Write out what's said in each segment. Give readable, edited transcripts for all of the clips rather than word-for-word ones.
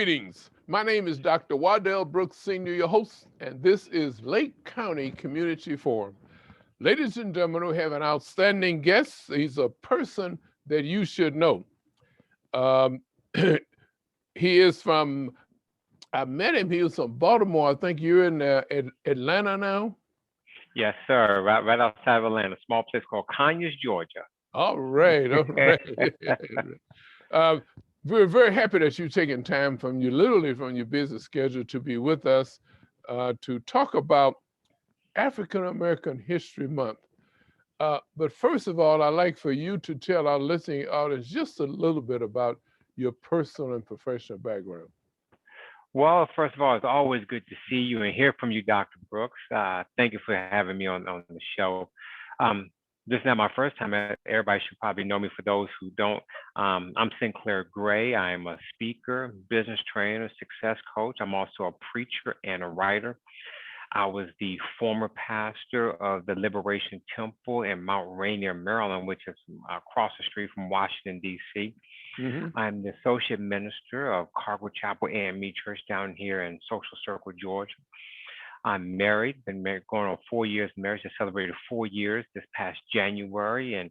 Greetings. My name is Dr. Wadell Brooks Sr., your host, and this is Lake County Community Forum. Ladies and gentlemen, we have an outstanding guest. He's a person that you should know. Um, he is from, I met him, he was from Baltimore. I think you're in Atlanta now. Yes, sir. Right outside of Atlanta, a small place called Conyers, Georgia. All right, all right. uh, we're very happy that you've taken time from you, literally from your busy schedule, to be with us to talk about African American History Month. But first of all, I'd like for you to tell our listening audience just a little bit about your personal and professional background. Well, first of all, it's always good to see you and hear from you, Dr. Brooks. Thank you for having me on the show. This is not my first time. Everybody should probably know me. For those who don't, I'm Sinclair Gray. I'm a speaker, business trainer, success coach. I'm also a preacher and a writer. I was the former pastor of the Liberation Temple in Mount Rainier, Maryland, which is across the street from Washington, D.C. Hmm. I'm the associate minister of Cargo Chapel AME Church down here in Social Circle, Georgia. I'm married, been married going on 4 years marriage. I celebrated 4 years this past January. And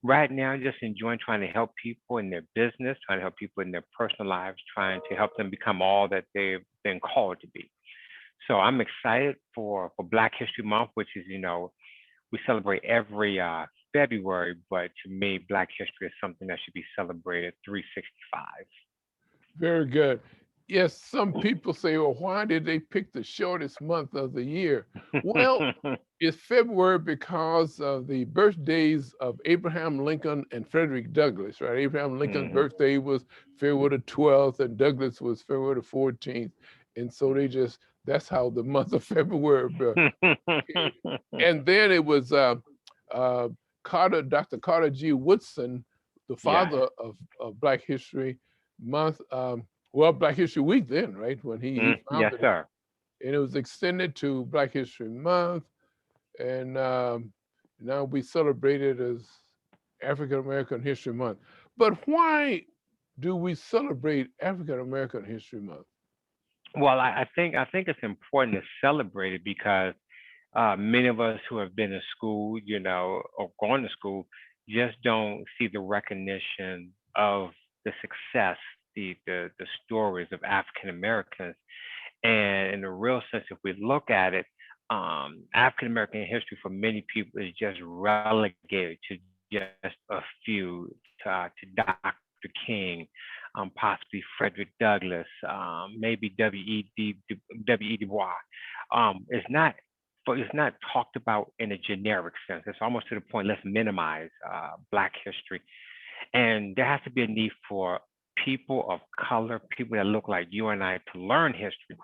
right now, just enjoying trying to help people in their business, trying to help people in their personal lives, trying to help them become all that they've been called to be. So I'm excited for Black History Month, which is, we celebrate every February, but to me, Black history is something that should be celebrated 365. Very good. Yes, some people say, well, why did they pick the shortest month of the year? Well, it's February because of the birthdays of Abraham Lincoln and Frederick Douglass, right? Abraham Lincoln's Hmm. birthday was February the 12th and Douglass was February the 14th. And so that's how the month of February came. And then it was uh, Dr. Carter G. Woodson, the Yes. father of Black History Month, well, Black History Week then, right? When he Yes, founded it. sir. And it was extended to Black History Month. And now we celebrate it as African American History Month. But why do we celebrate African American History Month? Well, I think it's important to celebrate it because many of us who have been in school, or gone to school, just don't see the recognition of the success, the stories of African Americans. And in the real sense, if we look at it, African American history for many people is just relegated to just a few, to Dr. King, possibly Frederick Douglass, maybe W.E.D. Du Bois. It's not talked about in a generic sense. It's almost to the point. Let's minimize Black history, and there has to be a need for people of color, people that look like you and I, to learn history.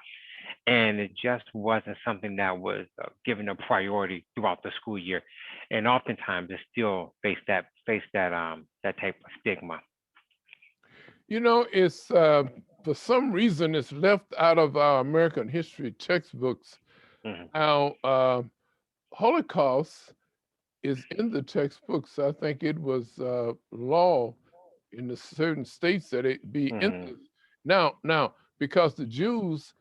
And it just wasn't something that was given a priority throughout the school year, and oftentimes it still face that type of stigma. It's for some reason it's left out of our American history textbooks. Hmm. Now, Holocaust is in the textbooks. I think it was law in the certain states that it be in Hmm. the now because the Jews,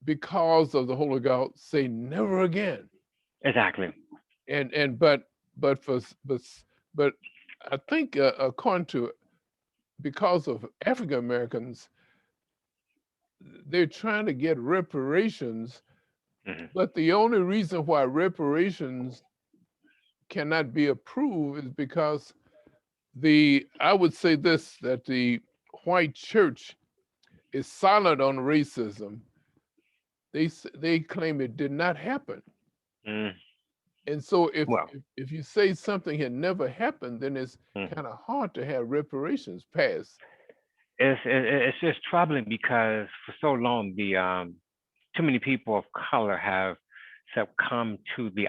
because of the Holocaust, say never again. Exactly. And for but I think according to because of African Americans, they're trying to get reparations, Hmm. but the only reason why reparations cannot be approved is because I would say this, that the white church is silent on racism. They claim it did not happen. Mm. And so Well, if you say something had never happened, then it's mhm. kind of hard to have reparations passed. It's just troubling because for so long too many people of color have succumbed to the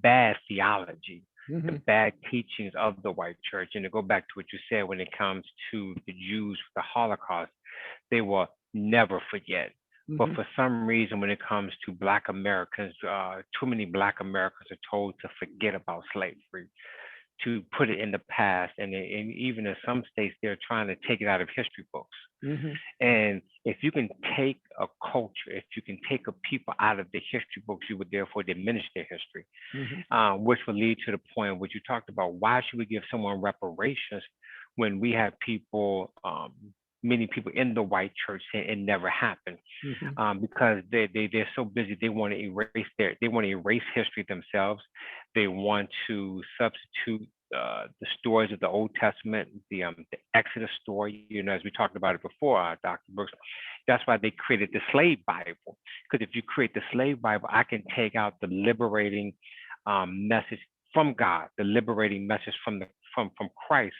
bad theology, the Hmm. bad teachings of the white church. And to go back to what you said when it comes to the Jews, the Holocaust, they will never forget. But Hmm. for some reason, when it comes to Black Americans, too many Black Americans are told to forget about slavery, to put it in the past, and even in some states they're trying to take it out of history books. Mm-hmm. And if you can take a culture, if you can take a people out of the history books, you would therefore diminish their history, Mm-hmm. which will lead to the point which you talked about. Why should we give someone reparations when we have people, many people in the white church saying it never happened? Mm-hmm. Because they're so busy, they want to erase history themselves. They want to substitute the stories of the Old Testament, the Exodus story. As we talked about it before, Dr. Brooks. That's why they created the slave Bible. Because if you create the slave Bible, I can take out the liberating message from God, the liberating message from Christ,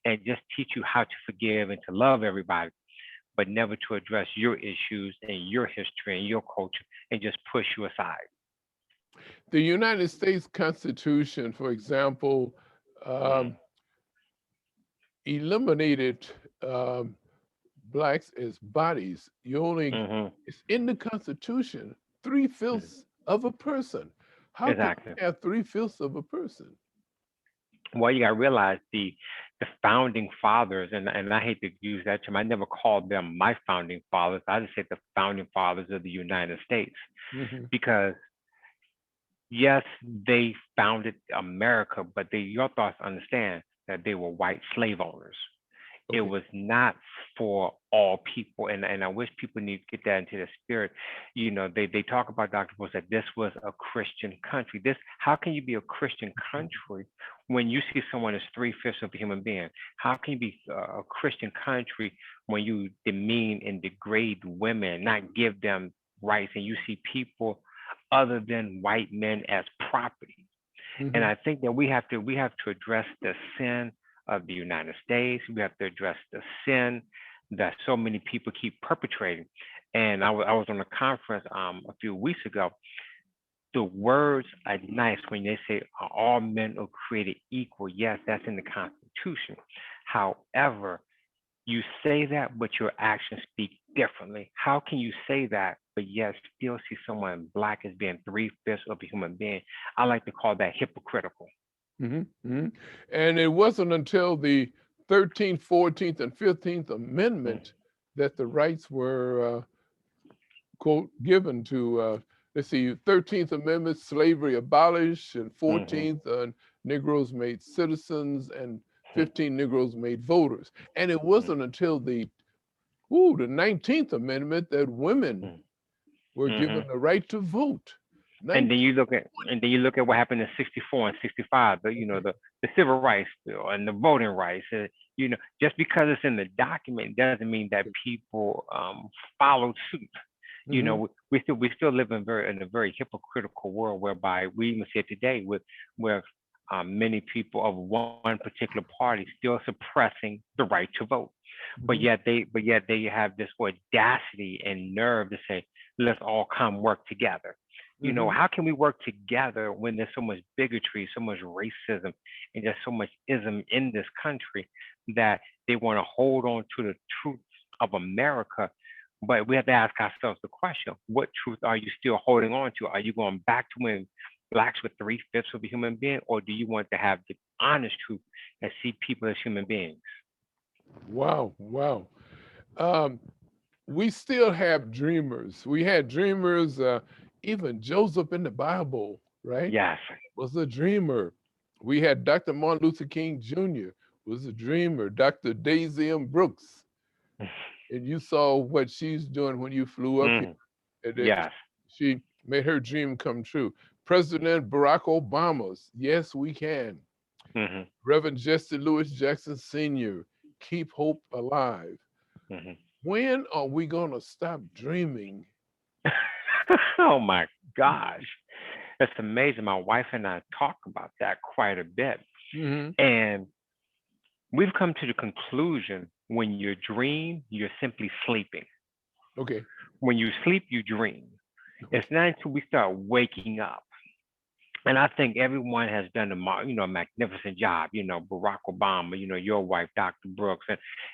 and just teach you how to forgive and to love everybody, but never to address your issues and your history and your culture, and just push you aside. The United States Constitution, for example, Mm, eliminated um, blacks as bodies. You only, hmm it's in the Constitution, three-fifths of a person. How can Exactly. you have three-fifths of a person? Well, you got to realize the founding fathers, and I hate to use that term. I never called them my founding fathers. I just said the founding fathers of the United States, Mm-hmm. because yes, they founded America, but you also have to understand that they were white slave owners. It Okay. was not for all people, and I wish people need to get that into their spirit. They talk about, Dr. Bush, that this was a Christian country. This How can you be a Christian country when you see someone as three-fifths of a human being? How can you be a Christian country when you demean and degrade women, not give them rights, and you see people other than white men as property? And Mm-hmm. I think that we have to address the sin of the United States. We have to address the sin that so many people keep perpetrating. And I was on a conference a few weeks ago. The words are nice when they say all men are created equal. Yes, that's in the Constitution. However, you say that, but your actions speak differently. How can you say that, but yet still see someone black as being three-fifths of a human being? I like to call that hypocritical. Mm-hmm. Mm-hmm. And it wasn't until the 13th, 14th, and 15th Mm, Amendment that the rights were quote, given to, let's see, 13th Amendment, slavery abolished, and mhm, 14th, Negroes made citizens, and 15 Negroes made voters. And it wasn't until the 19th Amendment that women mm, were given mhm. the right to vote. And then 19, you look at what happened in '64 and '65. The civil rights bill and the voting rights. Just because it's in the document doesn't mean that people followed suit. mm-hmm, We still live in a very hypocritical world, whereby we even see it today where many people of one particular party still suppressing the right to vote, mm-hmm, but yet they have this audacity and nerve to say, let's all come work together. mm-hmm, How can we work together when there's so much bigotry, so much racism, and there's so much ism in this country, that they want to hold on to the truth of America? But we have to ask ourselves the question: what truth are you still holding on to? Are you going back to when blacks were three-fifths of a human being, or do you want to have the honest truth and see people as human beings? wow, wow. Um, we still have dreamers. We had dreamers, even Joseph in the Bible, right? Yes. Was a dreamer. We had Dr. Martin Luther King Jr. was a dreamer. Dr. Daisy M. Brooks, and you saw what she's doing when you flew up here. Mhm. And Yes. she made her dream come true. President Barack Obama's Yes We Can. Mhm. Reverend Jesse Lewis Jackson Sr., Keep Hope Alive. Mhm. When are we going to stop dreaming? Oh my gosh, it's amazing. My wife and I talk about that quite a bit, Mm-hmm. and we've come to the conclusion: when you dream, you're simply sleeping. Okay. When you sleep, you dream. It's Okay. not until we start waking up. And I think everyone has done a magnificent job. Barack Obama, your wife, Dr. Brooks,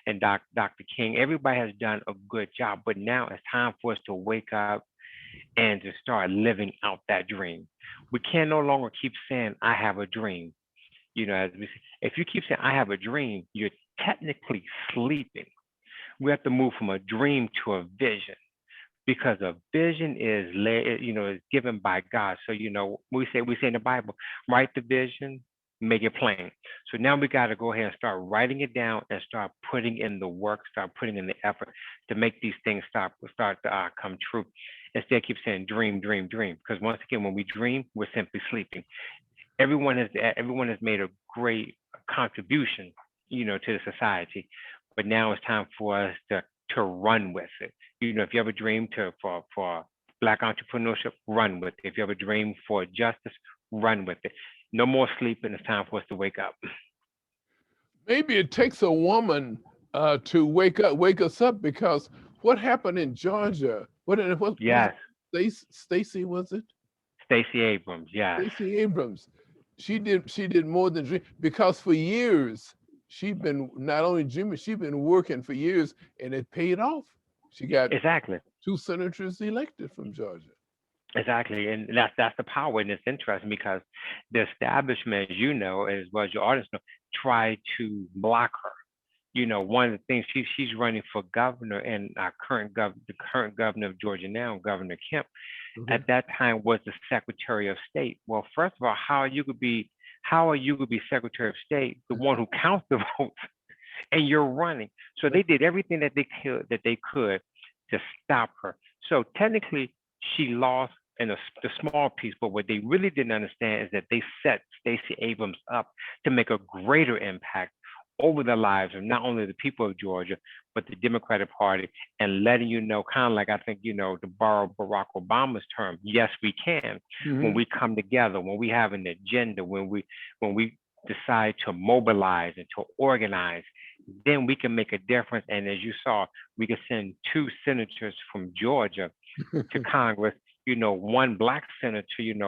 and Dr. King. Everybody has done a good job. But now it's time for us to wake up and to start living out that dream. We can no longer keep saying, I have a dream. As we say, if you keep saying, I have a dream, you're technically sleeping. We have to move from a dream to a vision because a vision is given by God. So, we say in the Bible, write the vision, make it plain. So now we got to go ahead and start writing it down and start putting in the work, start putting in the effort to make these things start to come true. Instead, keep saying dream, dream, dream. Because once again, when we dream, we're simply sleeping. Everyone has made a great contribution, to the society, but now it's time for us to run with it. If you have a dream for Black entrepreneurship, run with it. If you have a dream for justice, run with it. No more sleeping. It's time for us to wake up. Maybe it takes a woman to wake us up, because what happened in Georgia? What Yes, Stacey, was it? Stacey Abrams. Yes, Stacey Abrams. She did more than dream, because for years she'd been not only dreaming, she'd been working for years, and it paid off. She got exactly. 2 senators elected from Georgia. Exactly, and that's the power, and it's interesting because the establishment, as well as your audience know, try to block her. One of the things she's running for governor, and our the current governor of Georgia now, Governor Kemp, Okay. at that time was the Secretary of State. Well, first of all, how are you gonna be Secretary of State, the one who counts the votes, and you're running? So they did everything that they could to stop her. So technically, she lost in the small piece, but what they really didn't understand is that they set Stacey Abrams up to make a greater impact over the lives of not only the people of Georgia, but the Democratic Party, and letting kind of like, I think, to borrow Barack Obama's term, yes, we can. When we come together, when we have an agenda, when we decide to mobilize and to organize, then we can make a difference. And as you saw, we could send 2 senators from Georgia to Congress, one Black senator,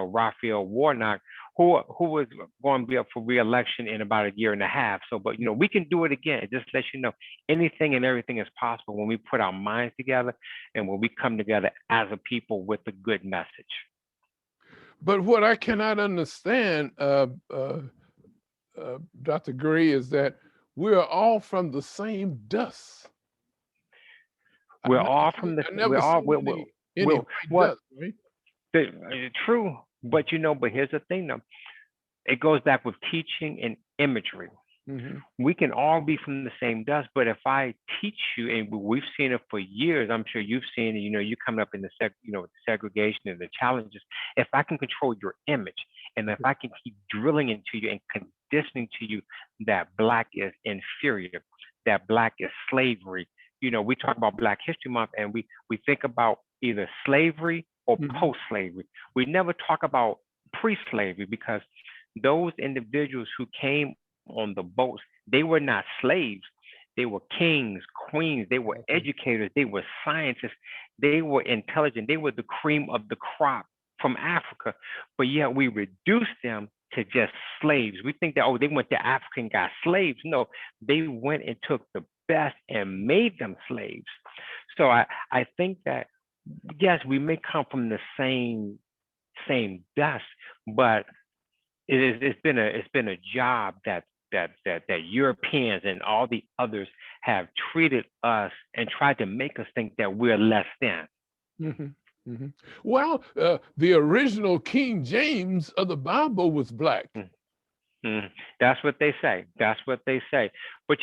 Raphael Warnock, who was going to be up for re-election in about a year and a half. So, but we can do it again. It just lets you know anything and everything is possible when we put our minds together and when we come together as a people with a good message. But what I cannot understand, Dr. Grey, is that we're all from the same dust. We're all from the. I never seen any white dust, right? True, but but here's the thing, though. It goes back with teaching and imagery. We can all be from the same dust, but if I teach you, and we've seen it for years, I'm sure you've seen it. You coming up in the segregation and the challenges. If I can control your image, and if I can keep drilling into you and conditioning to you that Black is inferior, that Black is slavery. We talk about Black History Month, and we think about either slavery or post-slavery. We never talk about pre-slavery, because those individuals who came on the boats, they were not slaves. They were kings, queens, they were educators, they were scientists, they were intelligent, they were the cream of the crop from Africa. But yet we reduced them to just slaves. We think that, they went to Africa and got slaves. No, they went and took the best and made them slaves. So I think that, yes, we may come from the same dust, but it's been a job that Europeans and all the others have treated us and tried to make us think that we're less than. Well, the original King James of the Bible was Black. That's what they say. But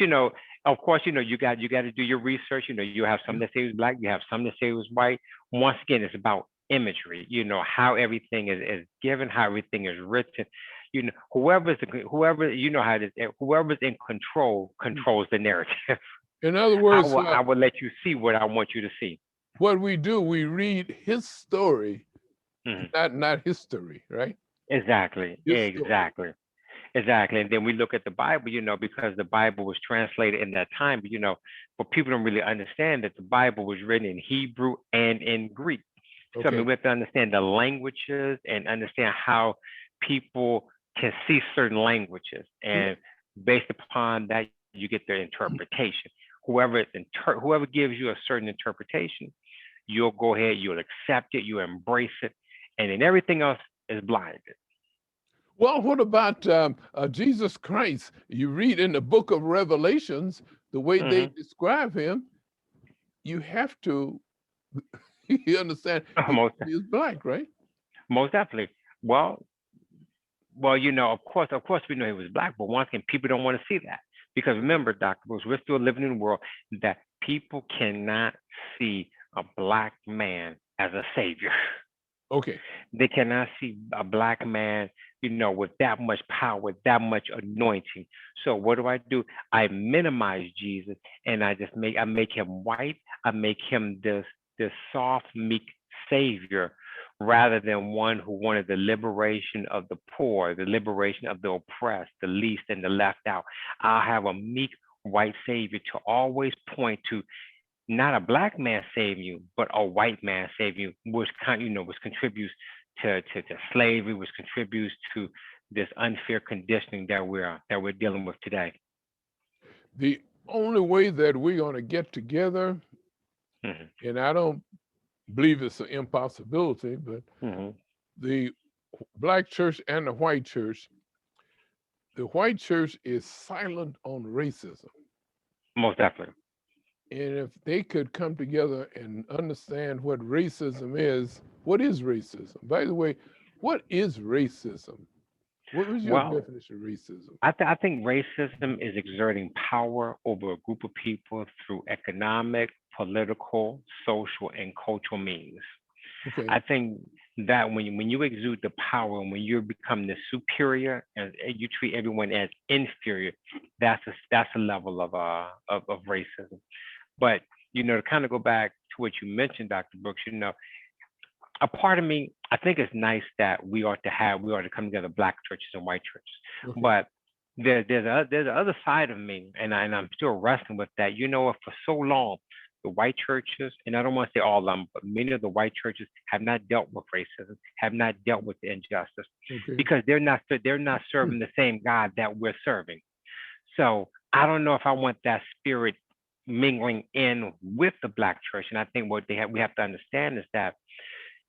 of course, you got to do your research. You have some that say it was Black, you have some that say it was white. Once again, it's about imagery. How everything is given, how everything is written. Whoever's how it is. Whoever's in control controls the narrative. In other words, I will let you see what I want you to see. What we do, we read his story, not history, right? Exactly. And then we look at the Bible, because the Bible was translated in that time, but people don't really understand that the Bible was written in Hebrew and in Greek. So I mean, we have to understand the languages and understand how people can see certain languages, and based upon that, you get their interpretation. Whoever gives you a certain interpretation, you'll go ahead, you'll accept it, you embrace it, and then everything else is blinded. Well, what about Jesus Christ? You read in the book of Revelations, the way they Hmm. describe him, you have to you understand he Most is black, right? most definitely. Well, of course, we know he was black, but once again, people don't want to see that because remember, Dr. Bruce, we're still living in a world that people cannot see a black man as a savior. Okay. They cannot see a black man, with that much power, that much anointing. So what do? I minimize Jesus and I make him white. I make him this soft, meek savior rather than one who wanted the liberation of the poor, the liberation of the oppressed, the least and the left out. I'll have a meek white savior to always point to not a black man saving you, but a white man saving you, which contributes to slavery, which contributes to this unfair conditioning that we're dealing with today. The only way that we're going to get together, Hmm. and I don't believe it's an impossibility, but Hmm. the black church and the white church is silent on racism. Most definitely. And if they could come together and understand what is racism? By the way, what is racism? What was your Well, definition of racism? I think racism is exerting power over a group of people through economic, political, social, and cultural means. Okay. I think that when you exude the power and when you become the superior and you treat everyone as inferior, that's a level of racism. But to kind of go back to what you mentioned, Dr. Brooks, a part of me, I think it's nice that we ought to come together, black churches and white churches. Okay. But there's the other side of me, and I'm still wrestling with that. For so long, the white churches, and I don't want to say all of them, but many of the white churches have not dealt with racism, have not dealt with the injustice, Okay. because they're not serving the same God that we're serving. So I don't know if I want that spirit mingling in with the black church. And I think we have to understand is that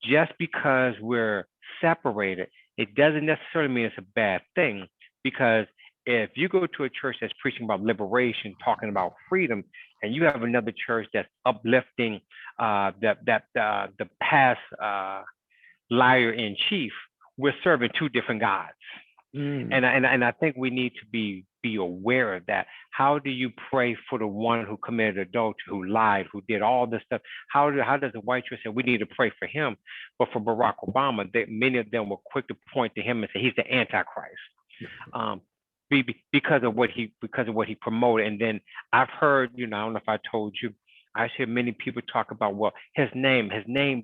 just because we're separated, it doesn't necessarily mean it's a bad thing. Because if you go to a church that's preaching about liberation, talking about freedom, and you have another church that's uplifting the past liar in chief, we're serving two different gods. Mm. And I think we need to be aware of that. How do you pray for the one who committed adultery, who lied, who did all this stuff? How does the white church say we need to pray for him? But for Barack Obama, many of them were quick to point to him and say he's the Antichrist, um, because of what he promoted. And then I've heard, I don't know if I told you, I hear many people talk about, well, his name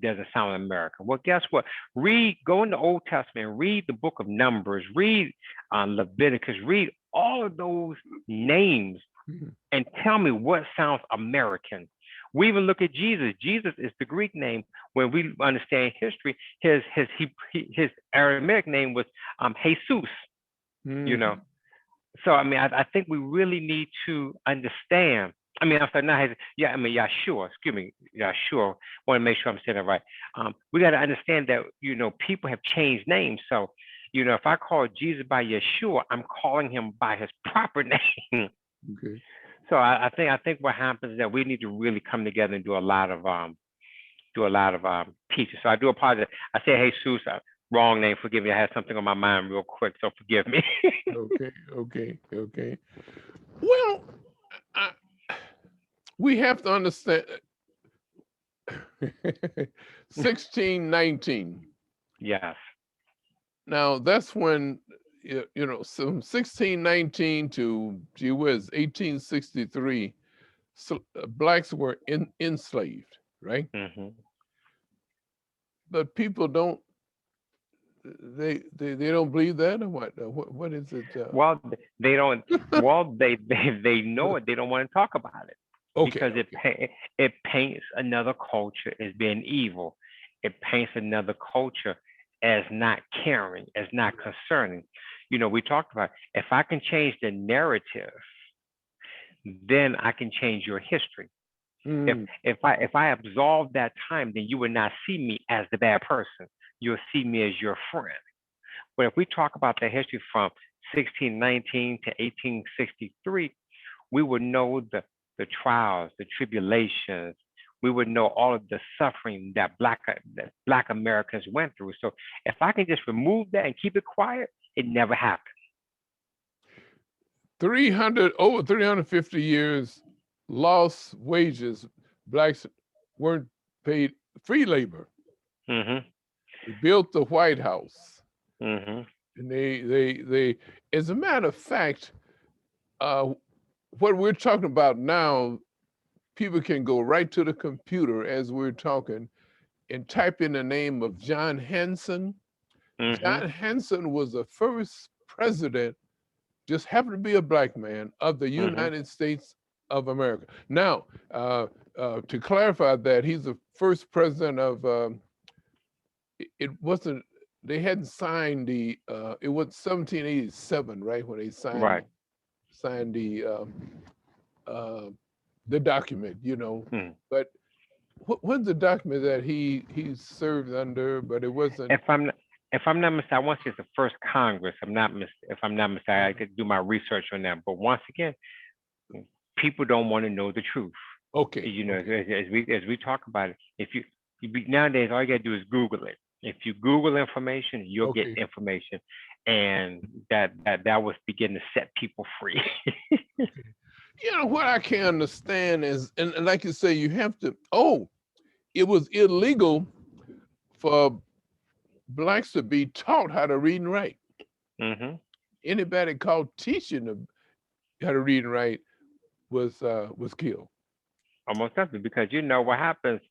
doesn't sound American. Well, guess what? Go in the Old Testament, read the book of Numbers, read Leviticus, read all of those names, Mhm. and tell me what sounds American. We even look at Jesus. Jesus is the Greek name. When we understand history, his Aramaic name was Jesus. You know, Mhm. so I think we really need to understand. I'm sorry, not yeah, Yahshua. Excuse me, Yahshua. Want to make sure I'm saying that right. We got to understand that people have changed names. So if I call Jesus by Yeshua, I'm calling him by his proper name. Okay. So I think what happens is that we need to really come together and do a lot of teaching. So I do apologize. I said Jesus, wrong name. Forgive me. I had something on my mind real quick, so forgive me. Okay. Okay. Okay. Well, I, we have to understand 1619. Yes. Now that's when from 1619 to gee whiz 1863, so, blacks were enslaved, right? Hmm. But people don't they don't believe that or what? What is it? Well, they don't. Well, they know it. They don't want to talk about it Okay. because Okay. it paints another culture as being evil. It paints another culture as not caring, as not concerning. We talked about if I can change the narrative, then I can change your history. If Mm, if I absolve that time, then you would not see me as the bad person. You'll see me as your friend. But if we talk about the history from 1619 to 1863, we would know the trials, the tribulations. We would know all of the suffering that Black Americans went through. So if I can just remove that and keep it quiet, it never happened. over 350 years, lost wages. Blacks weren't paid free labor. Mm-hmm. They built the White House. Mm-hmm. And they, as a matter of fact, what we're talking about now, people can go right to the computer as we're talking and type in the name of John Hanson. Mm-hmm. John Hanson was the first president, just happened to be a Black man, of the United States of America. Now, to clarify that, he's the first president of, it wasn't, they hadn't signed the, it was 1787, right, when they signed the document, you know. But what's the document that he served under? But it wasn't. If I'm not mistaken, I want to say it's the first Congress. If I'm not mistaken, I could do my research on that. But once again, people don't want to know the truth. Okay. You know, as we talk about it, if you nowadays, all you gotta do is Google it. If you Google information, you'll get information, and that was begin to set people free. You know what I can't understand is, and like you say, you have to. Oh, it was illegal for Blacks to be taught how to read and write. Anybody called teaching them how to read and write was killed. Almost definitely, because you know what happens.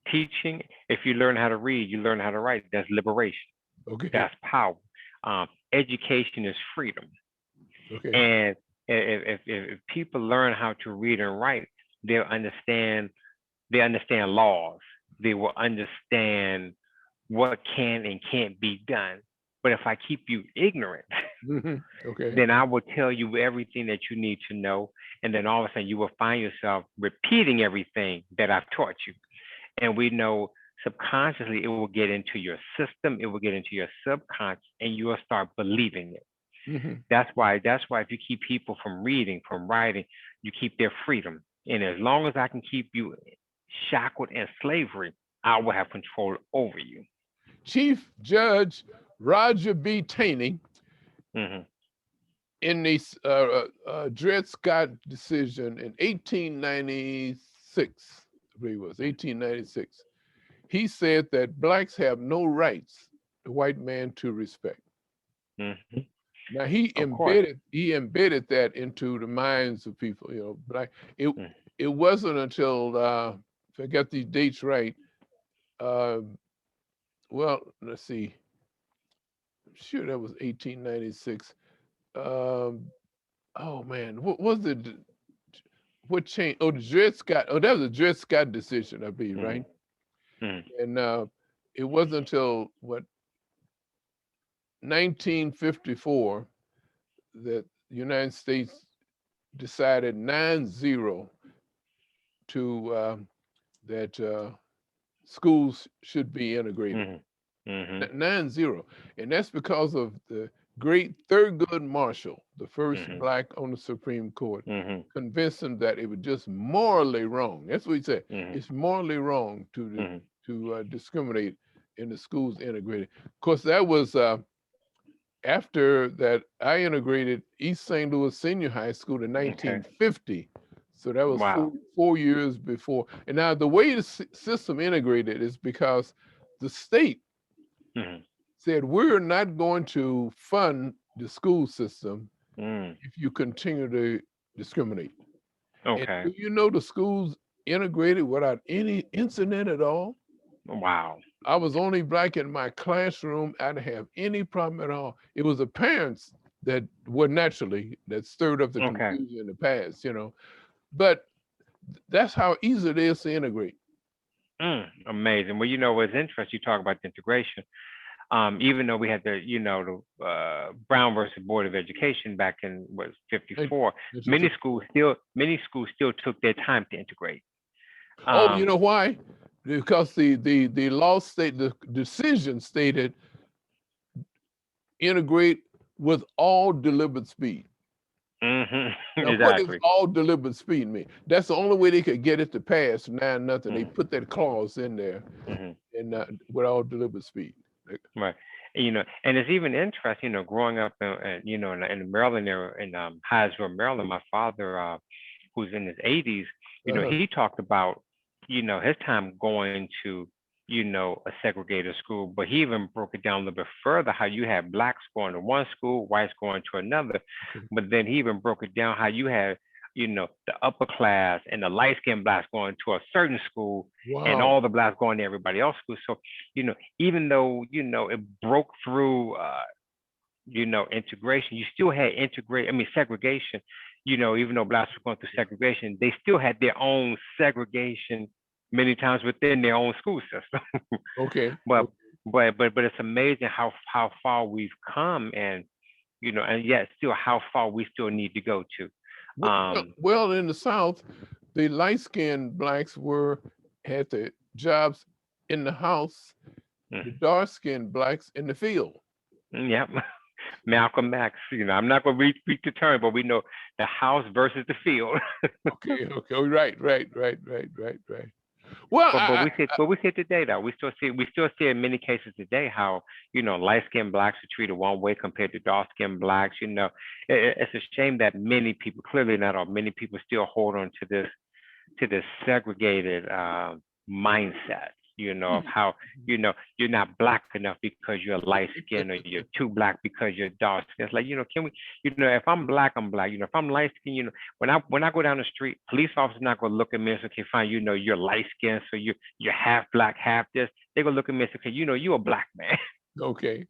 Teaching, if you learn how to read, you learn how to write. That's liberation. Okay. That's power. Education is freedom. Okay. And if people learn how to read and write, they'll understand. They understand laws. They will understand what can and can't be done. But if I keep you ignorant, then I will tell you everything that you need to know, and then all of a sudden you will find yourself repeating everything that I've taught you. And we know subconsciously it will get into your system, it will get into your subconscious, and you will start believing it. That's why if you keep people from reading, from writing, you keep their freedom. And as long as I can keep you shackled in slavery, I will have control over you. Chief Judge Roger B. Taney, in the Dred Scott decision in 1896, I believe it was 1896, he said that Blacks have no rights the white man to respect. Now he embedded that into the minds of people. You know, Black. It wasn't until if I got these dates right. Well, let's see. I'm sure that was 1896. Oh man, what was it? What changed? Oh, the Dred Scott. Oh, that was the Dred Scott decision, I believe, right? And it wasn't until what 1954 that the United States decided 9-0 to that schools should be integrated. 9-0, and that's because of the great Thurgood Marshall, the first Black on the Supreme Court, convinced him that it was just morally wrong. That's what he said. It's morally wrong to discriminate in the schools integrated. Of course, that was after that I integrated East St. Louis Senior High School in 1950. So that was 4 years before. And now the way the system integrated is because the state said, we're not going to fund the school system if you continue to discriminate. And do you know the schools integrated without any incident at all? Wow. I was only Black in my classroom. I didn't have any problem at all. It was the parents that were naturally, that stirred up the confusion in the past, you know. But that's how easy it is to integrate. Amazing. Well, you know, what's interesting, you talk about the integration. Even though we had the Brown versus Board of Education back in what 54, many schools still took their time to integrate. Oh, you know why? Because the law the decision stated integrate with all deliberate speed. Now, what does Exactly. all deliberate speed mean? That's the only way they could get it to pass 9-0. They Hmm. put that clause in there, Hmm. and with all deliberate speed. Right. And it's even interesting, growing up in Maryland there in Hyattsville, Maryland, my father, who's in his 80s, Uh-huh. he talked about, his time going to, a segregated school, but he even broke it down a little bit further, how you had blacks going to one school, whites going to another. Okay. But then he even broke it down how you had, the upper class and the light-skinned blacks going to a certain school and Wow. all the blacks going to everybody else's school. So, even though, it broke through, integration, you still had segregation. Even though blacks were going through segregation, they still had their own segregation many times within their own school system. Okay. but but it's amazing how far we've come, and and yet still how far we still need to go to. Well, in the South, the light-skinned blacks had the jobs in the house, the Mm, dark-skinned blacks in the field. yeah. Malcolm X, I'm not going to repeat the term, but we know the house versus the field. Okay. Okay. Right. Well, But we see it today though. We still see in many cases today how light skinned blacks are treated one way compared to dark skinned blacks. It's a shame that many people, clearly not all, many people still hold on to this segregated mindset. Of how you're not black enough because you're light skinned, or you're too black because you're dark skinned. It's like, can we, if I'm black, I'm black. If I'm light skinned, when I go down the street, police officers not gonna look at me and say, okay, fine, you're light skinned, so you're half black, half this. They're gonna look at me and say, okay, you're a black man. okay.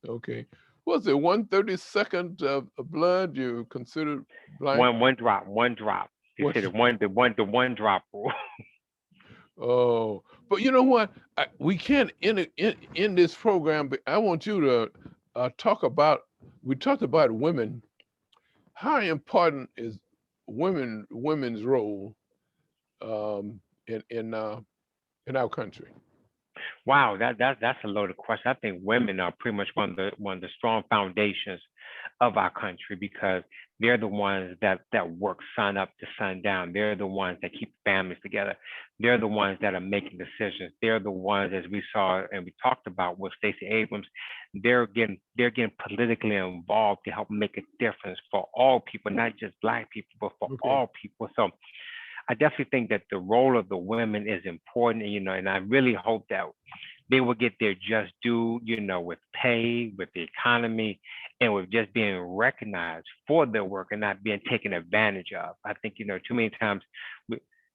Was it 1/32 of blood you considered black? One drop. They What? say the one drop rule. Oh, but you know what? We can't in this program. But I want you to talk about. We talked about women. How important is women's role um, in our country? Wow, that's a loaded question. I think women are pretty much one of the strong foundations of our country, because they're the ones that work sun up to sun-down. They're the ones that keep families together. They're the ones that are making decisions. They're the ones, as we saw and we talked about with Stacey Abrams, they're getting politically involved to help make a difference for all people, not just black people, but for Okay. all people. So I definitely think that the role of the women is important, and I really hope that they will get their just due, with pay, with the economy, and with just being recognized for their work and not being taken advantage of. I think, too many times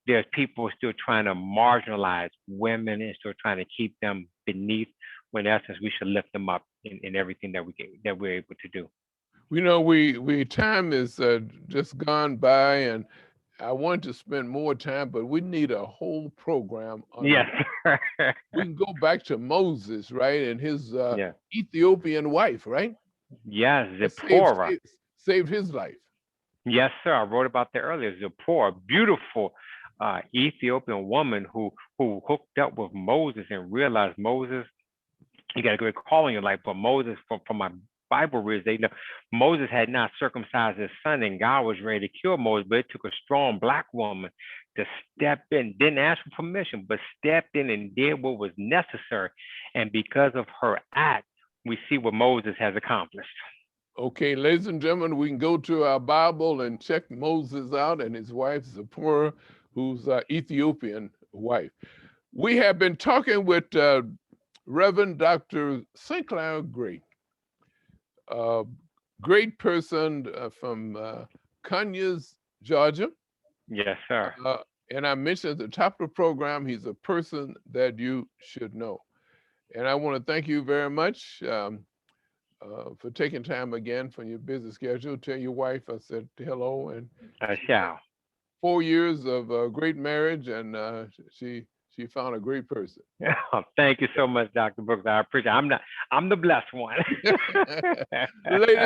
there's people still trying to marginalize women and still trying to keep them beneath, when in essence we should lift them up in everything that we're able to do. We time is just gone by, and I want to spend more time, but we need a whole program on Yes. We can go back to Moses, right, and his Yeah. Ethiopian wife, right? Yes, That saved Zipporah. saved his life. Yes, sir. I wrote about that earlier. Zipporah, beautiful Ethiopian woman who hooked up with Moses and realized Moses, you got a great call in your life. But Moses, from my Bible reads, they know Moses had not circumcised his son, and God was ready to kill Moses. But it took a strong black woman to step in, didn't ask for permission, but stepped in and did what was necessary. And because of her act, we see what Moses has accomplished. Okay, ladies and gentlemen, we can go to our Bible and check Moses out and his wife Zipporah, who's Ethiopian wife. We have been talking with Reverend Dr. Sinclair Gray, great person from Conyers, Georgia. Yes, sir. And I mentioned at the top of the program, he's a person that you should know. And I want to thank you very much for taking time again from your busy schedule. Tell your wife I said hello, and I shall. 4 years of great marriage, and she found a great person. Thank you so much, Dr. Brooks. I appreciate it. I'm the blessed one. Ladies